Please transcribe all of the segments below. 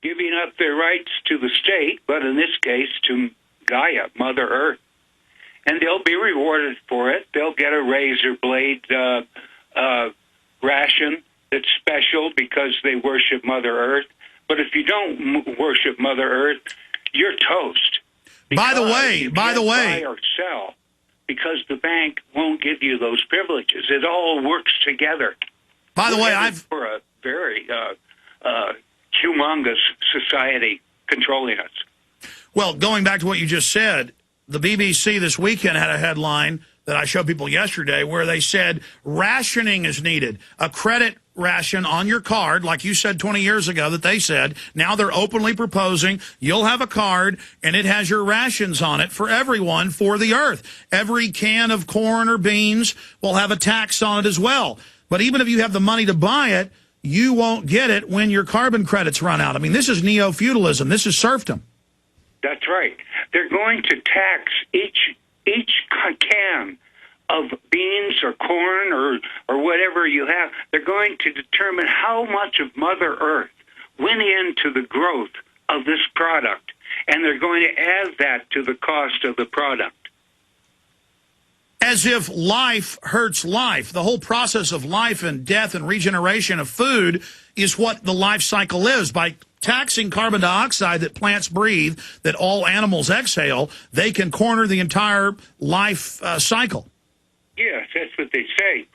giving up their rights to the state, but in this case to Gaia, Mother Earth. And they'll be rewarded for it. They'll get a razor blade ration that's special because they worship Mother Earth. But if you don't worship Mother Earth, you're toast. By the way, buy or sell, because the bank won't give you those privileges. It all works together. By the way, for a very humongous society controlling us. Well, going back to what you just said, the BBC this weekend had a headline that I showed people yesterday where they said rationing is needed. A credit ration on your card, like you said 20 years ago that they said. Now they're openly proposing you'll have a card and it has your rations on it for everyone for the earth. Every can of corn or beans will have a tax on it as well. But even if you have the money to buy it, you won't get it when your carbon credits run out. I mean, this is neo-feudalism. This is serfdom. That's right. They're going to tax each can of beans or corn or whatever you have. They're going to determine how much of Mother Earth went into the growth of this product, and they're going to add that to the cost of the product. As if life hurts life. The whole process of life and death and regeneration of food is what the life cycle is. By taxing carbon dioxide that plants breathe, that all animals exhale, they can corner the entire life cycle. Yes, that's what they say.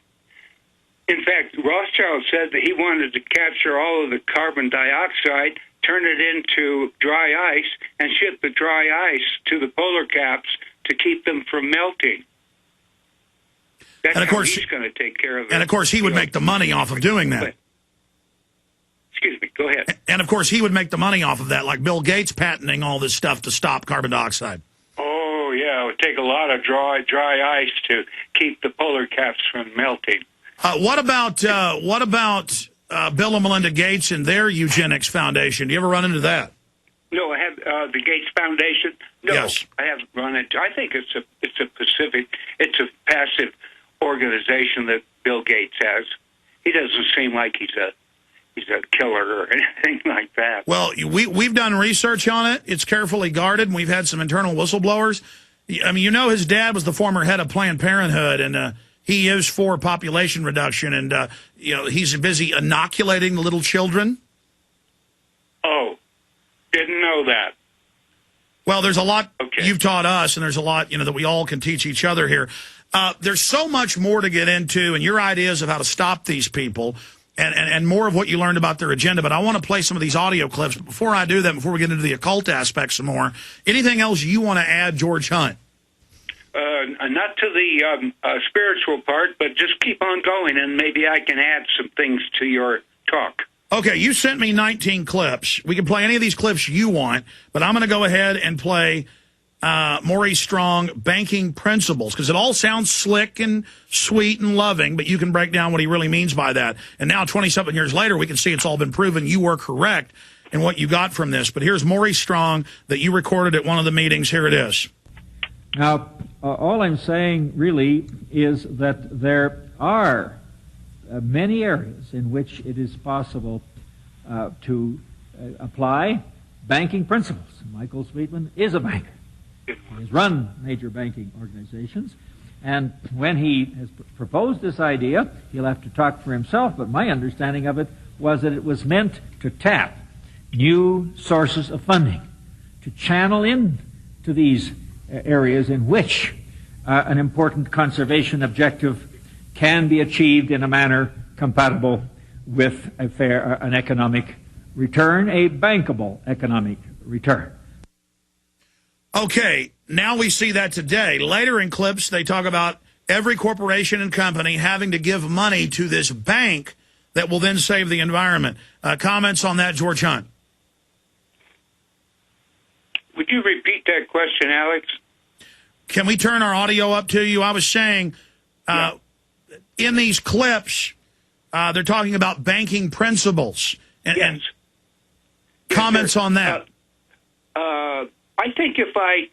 In fact, Rothschild said that he wanted to capture all of the carbon dioxide, turn it into dry ice, and ship the dry ice to the polar caps to keep them from melting. That's and of course, he's going to take care of it. And of course, he would make the money off of doing that. Excuse me, go ahead. And of course, he would make the money off of that, like Bill Gates patenting all this stuff to stop carbon dioxide. Oh, yeah, it would take a lot of dry ice to keep the polar caps from melting. What about Bill and Melinda Gates and their eugenics foundation? Do you ever run into that? No, I have the Gates Foundation. No, yes. I haven't run into. I think it's a passive organization that Bill Gates has. He doesn't seem like he's a killer or anything like that. Well, we've done research on it. It's carefully guarded, and we've had some internal whistleblowers. I mean, you know, his dad was the former head of Planned Parenthood, and he is for population reduction, and you know, he's busy inoculating the little children. Oh, didn't know that. Well, there's a lot okay. You've taught us, and there's a lot, you know, that we all can teach each other here. There's so much more to get into, and your ideas of how to stop these people, and more of what you learned about their agenda. But I want to play some of these audio clips. But before I do that, before we get into the occult aspects some more, anything else you want to add, George Hunt? Not to the spiritual part, but just keep on going, and maybe I can add some things to your talk. Okay, you sent me 19 clips. We can play any of these clips you want, but I'm going to go ahead and play Maurice Strong, Banking Principles, because it all sounds slick and sweet and loving, but you can break down what he really means by that. And now, 20-something years later, we can see it's all been proven you were correct in what you got from this. But here's Maurice Strong that you recorded at one of the meetings. Here it is. Now, all I'm saying really is that there are many areas in which it is possible to apply banking principles. Michael Sweetman is a banker. He has run major banking organizations, and when he has proposed this idea, he'll have to talk for himself, but my understanding of it was that it was meant to tap new sources of funding, to channel in to these areas in which an important conservation objective can be achieved in a manner compatible with an economic return, a bankable economic return. Okay, now we see that today. Later in clips, they talk about every corporation and company having to give money to this bank that will then save the environment. Comments on that, George Hunt? Would you repeat that question, Alex? Can we turn our audio up to you? I was saying, in these clips, they're talking about banking principles. And, yes. And comments on that? I think if I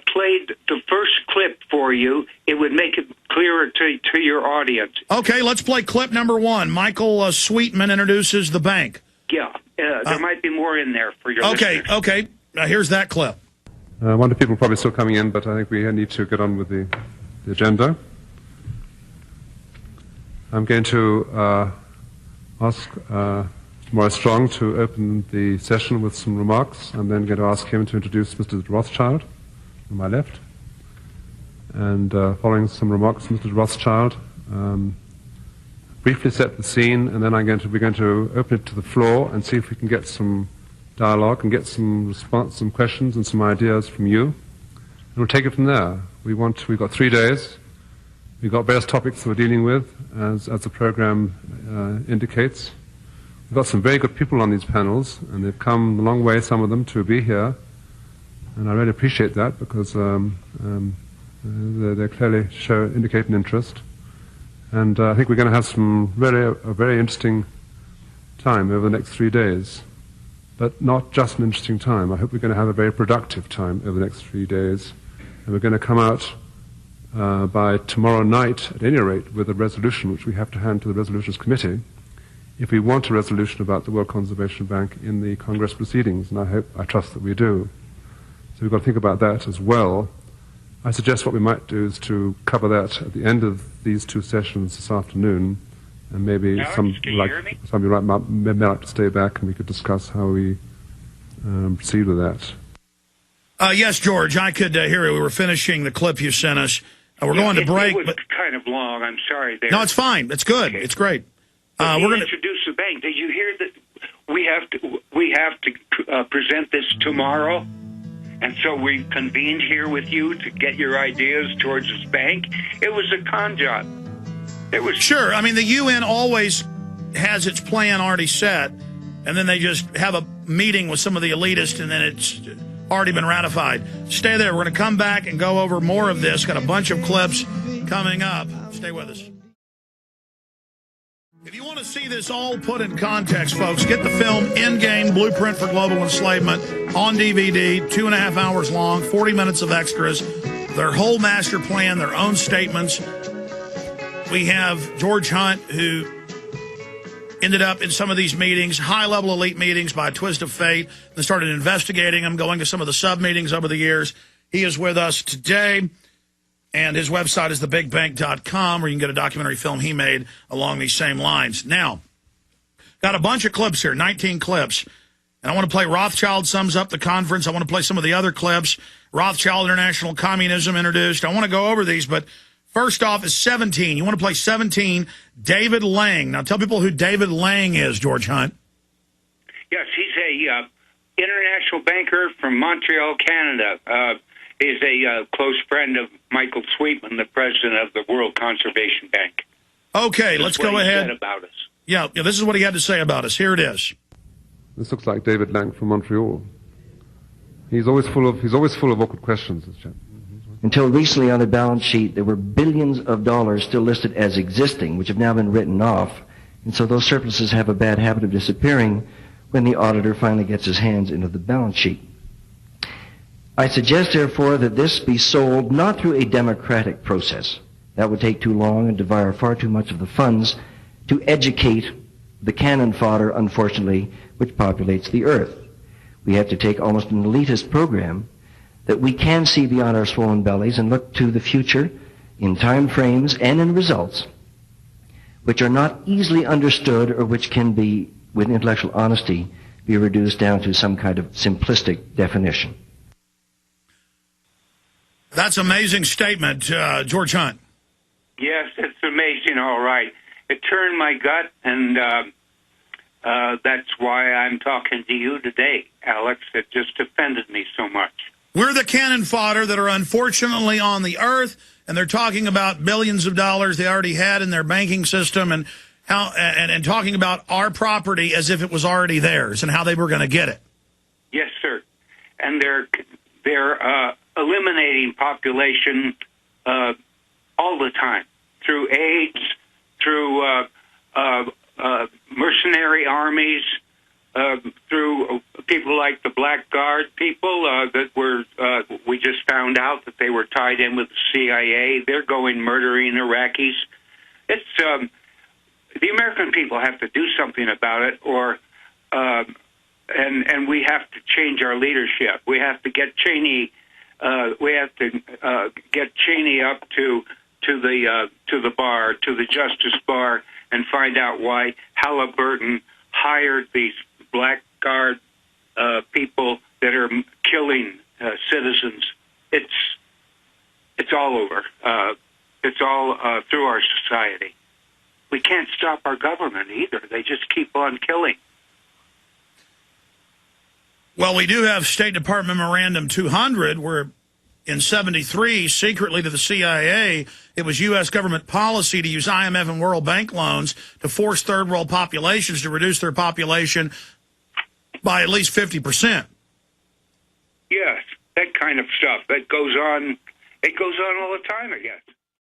played the first clip for you, it would make it clearer to your audience. Okay, let's play clip number one. Michael Sweetman introduces the bank. Yeah, there might be more in there for your listeners. Okay. Here's that clip. I wonder if people are probably still coming in, but I think we need to get on with the agenda. I'm going to ask Maurice Strong to open the session with some remarks. I'm then going to ask him to introduce Mr. Rothschild on my left. And following some remarks from Mr. Rothschild, briefly set the scene, and then we're going to open it to the floor and see if we can get some dialogue and get some response, some questions and some ideas from you. And we'll take it from there. We've got 3 days. We've got various topics that we're dealing with, as the program indicates. We've got some very good people on these panels, and they've come a long way, some of them, to be here. And I really appreciate that, because they clearly indicate an interest. And I think we're going to have a very interesting time over the next 3 days. But not just an interesting time. I hope we're going to have a very productive time over the next 3 days. And we're going to come out by tomorrow night, at any rate, with a resolution which we have to hand to the Resolutions Committee if we want a resolution about the World Conservation Bank in the Congress proceedings. And I trust that we do. So we've got to think about that as well. I suggest what we might do is to cover that at the end of these 2 sessions this afternoon, and maybe somebody may like to stay back and we could discuss how we proceed with that. Yes, George, I could hear it. We were finishing the clip you sent us. We're going to break. It was kind of long. I'm sorry. There. No, it's fine. It's good. Okay. It's great. We're going to introduce the bank. Did you hear that we have to present this tomorrow? And so we convened here with you to get your ideas towards this bank. It was a con job. Sure. I mean, the UN always has its plan already set, and then they just have a meeting with some of the elitists, and then it's already been ratified. Stay there. We're going to come back and go over more of this. Got a bunch of clips coming up. Stay with us. If you want to see this all put in context, folks, get the film Endgame Blueprint for Global Enslavement on DVD, 2.5 hours long, 40 minutes of extras, their whole master plan, their own statements. We have George Hunt, who ended up in some of these meetings, high-level elite meetings by a twist of fate, and started investigating them, going to some of the sub-meetings over the years. He is with us today. And his website is thebigbank.com, where you can get a documentary film he made along these same lines. Now, got a bunch of clips here, 19 clips. And I want to play Rothschild Sums Up the Conference. I want to play some of the other clips. Rothschild International Communism introduced. I want to go over these, but first off is 17. You want to play 17, David Lang. Now, tell people who David Lang is, George Hunt. Yes, he's a international banker from Montreal, Canada. Is a close friend of Michael Sweetman, the president of the World Conservation Bank. Okay, let's go ahead. Said about us. Yeah, this is what he had to say about us. Here it is. This looks like David Lang from Montreal. He's always full of awkward questions, this chap. Until recently on the balance sheet, there were billions of dollars still listed as existing, which have now been written off. And so those surpluses have a bad habit of disappearing when the auditor finally gets his hands into the balance sheet. I suggest, therefore, that this be sold not through a democratic process. That would take too long and devour far too much of the funds to educate the cannon fodder, unfortunately, which populates the earth. We have to take almost an elitist program that we can see beyond our swollen bellies and look to the future in time frames and in results which are not easily understood or which can be, with intellectual honesty, be reduced down to some kind of simplistic definition. That's an amazing statement, George Hunt. Yes, it's amazing, all right. It turned my gut, and that's why I'm talking to you today, Alex. It just offended me so much. We're the cannon fodder that are unfortunately on the earth, and they're talking about billions of dollars they already had in their banking system and how and talking about our property as if it was already theirs and how they were going to get it. Yes, sir. And they're eliminating population all the time through AIDS, through mercenary armies, through people like the Black Guard people that were, we just found out that they were tied in with the CIA. They're going murdering Iraqis. It's the American people have to do something about it, or and we have to change our leadership. We have to get Cheney. We have to get Cheney up to the bar, to the Justice Bar, and find out why Halliburton hired these blackguard people that are killing citizens. It's all over. It's all through our society. We can't stop our government either. They just keep on killing. Well, we do have State Department Memorandum 200, where in 73, secretly to the CIA, it was U.S. government policy to use IMF and World Bank loans to force third world populations to reduce their population by at least 50%. Yes, that kind of stuff. That goes on. It goes on all the time, I guess.